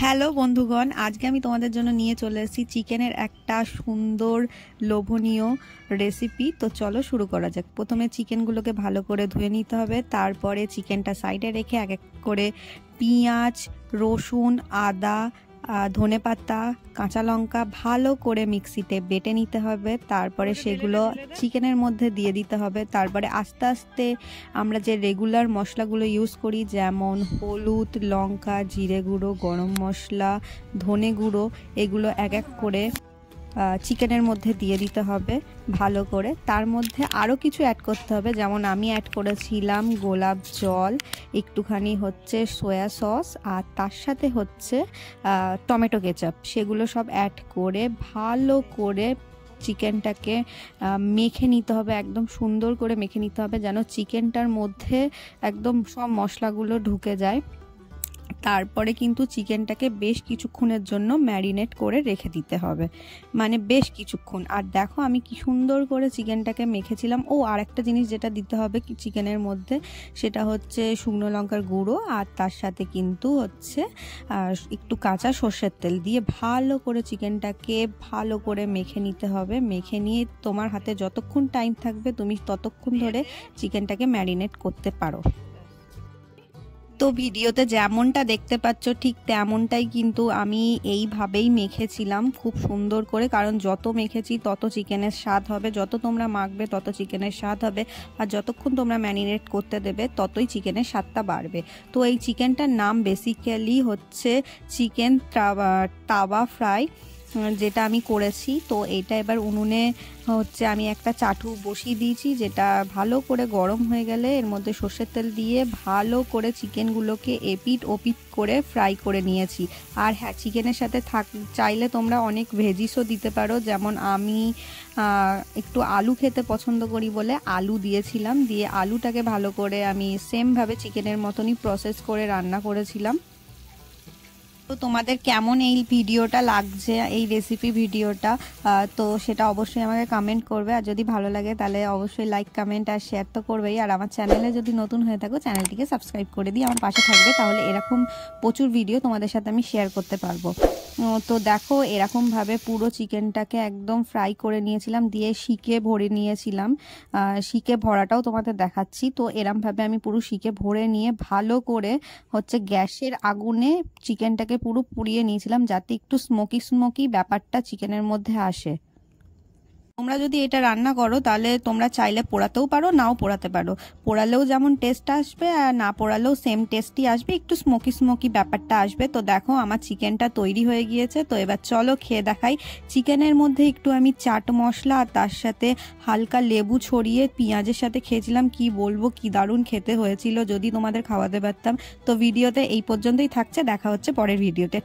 Hello বন্ধুগণ, আজকে আমি তোমাদের জন্য নিয়ে চলে এসেছি চিকেনের একটা সুন্দর লোভনীয় রেসিপি। তো চলো শুরু করা যাক। প্রথমে চিকেনগুলোকে ভালো করে ধুয়ে নিতে হবে, তারপরে চিকেনটা সাইডে রেখে এক এক করে পেঁয়াজ, রসুন, আদা, ধনেপাতা, কাঁচা লঙ্কা ভালো করে মিক্সিতে বেটে নিতে হবে। তারপরে সেগুলো চিকেনের মধ্যে দিয়ে দিতে হবে। তারপরে আস্তে আস্তে আমরা যে রেগুলার মশলাগুলো ইউজ করি, যেমন হলুদ, লঙ্কা, জিরে গুঁড়ো, গরম মশলা, ধনে গুঁড়ো, এগুলো এক এক করে চিকেনের মধ্যে দিয়ে দিতে হবে ভালো করে। তার মধ্যে আরও কিছু অ্যাড করতে হবে, যেমন আমি অ্যাড করেছিলাম গোলাপ জল, একটুখানি হচ্ছে সয়া সস, আর তার সাথে হচ্ছে টমেটো কেচাপ। সেগুলো সব অ্যাড করে ভালো করে চিকেনটাকে মেখে নিতে হবে, একদম সুন্দর করে মেখে নিতে হবে যেন চিকেনটার মধ্যে একদম সব মশলাগুলো ঢুকে যায়। তারপরে কিন্তু চিকেনটাকে বেশ কিছুক্ষণের জন্য ম্যারিনেট করে রেখে দিতে হবে, মানে বেশ কিছুক্ষণ। আর দেখো আমি কি সুন্দর করে চিকেনটাকে মেখেছিলাম। ও আর একটা জিনিস যেটা দিতে হবে চিকেনের মধ্যে, সেটা হচ্ছে শুকনো লঙ্কার গুঁড়ো, আর তার সাথে কিন্তু হচ্ছে একটু কাঁচা সর্ষের তেল দিয়ে ভালো করে চিকেনটাকে ভালো করে মেখে নিতে হবে। মেখে নিয়ে তোমার হাতে যতক্ষণ টাইম থাকবে তুমি ততক্ষণ ধরে চিকেনটাকে ম্যারিনেট করতে পারো। তো ভিডিওতে যেমনটা দেখতে পাচ্ছ ঠিক তেমনটাই কিন্তু আমি এইভাবেই মেখেছিলাম খুব সুন্দর করে, কারণ যত মেখেছি তত চিকেনের স্বাদ হবে, যত তোমরা মাখবে তত চিকেনের স্বাদ হবে, আর যতক্ষণ তোমরা ম্যারিনেট করতে দেবে ততই চিকেনের স্বাদটা বাড়বে। তো এই চিকেনটার নাম বেসিক্যালি হচ্ছে চিকেন তাওয়া ফ্রাই, যেটা আমি করেছি। তো এটা এবার উনুনে হচ্ছে আমি একটা চাটু বসিয়ে দিয়েছি, যেটা ভালো করে গরম হয়ে গেলে এর মধ্যে সর্ষের তেল দিয়ে ভালো করে চিকেনগুলোকে এপিট ওপিট করে ফ্রাই করে নিয়েছি। আর হ্যাঁ, চিকেনের সাথে চাইলে তোমরা অনেক ভেজিসও দিতে পারো, যেমন আমি একটু আলু খেতে পছন্দ করি বলে আলু দিয়েছিলাম। দিয়ে আলুটাকে ভালো করে আমি সেমভাবে চিকেনের মতনই প্রসেস করে রান্না করেছিলাম। তো তোমাদের কেমন এই ভিডিওটা লাগছে, এই রেসিপি ভিডিওটা, তো সেটা অবশ্যই আমাকে কমেন্ট করবে। আর যদি ভালো লাগে তাহলে অবশ্যই লাইক, কমেন্ট আর শেয়ার তো করবেই। আর আমার চ্যানেলে যদি নতুন হয়ে থাকো চ্যানেলটিকে সাবস্ক্রাইব করে দিয়ে আমার পাশে থাকবে, তাহলে এরকম প্রচুর ভিডিও তোমাদের সাথে আমি শেয়ার করতে পারবো। তো দেখো এরকমভাবে পুরো চিকেনটাকে একদম ফ্রাই করে নিয়েছিলাম, দিয়ে শিকে ভরে নিয়েছিলাম। শিকে ভরাটাও তোমাদের দেখাচ্ছি। তো এরমভাবে আমি পুরো শিকে ভরে নিয়ে ভালো করে হচ্ছে গ্যাসের আগুনে চিকেনটাকে পুরো পুড়িয়ে নিয়েছিলাম, যাতে একটু স্মোকি স্মোকি ব্যাপারটা চিকেনের মধ্যে আসে। তোমরা যদি এটা রান্না করো তাহলে তোমরা চাইলে পোড়াতেও পারো, নাও পোড়াতে পারো। পোড়ালেও যেমন টেস্ট আসবে আর না পোড়ালেও সেম টেস্টই আসবে, একটু স্মোকি স্মোকি ব্যাপারটা আসবে। তো দেখো আমার চিকেনটা তৈরি হয়ে গিয়েছে। তো এবার চলো খেয়ে দেখাই। চিকেনের মধ্যে একটু আমি চাট মশলা আর তার সাথে হালকা লেবু ছড়িয়ে পেঁয়াজের সাথে খেয়েছিলাম, কি বলবো কি দারুণ খেতে হয়েছিল, যদি তোমাদের খাওয়াতে পারতাম। তো ভিডিওতে এই পর্যন্তই থাকছে, দেখা হচ্ছে পরের ভিডিওতে।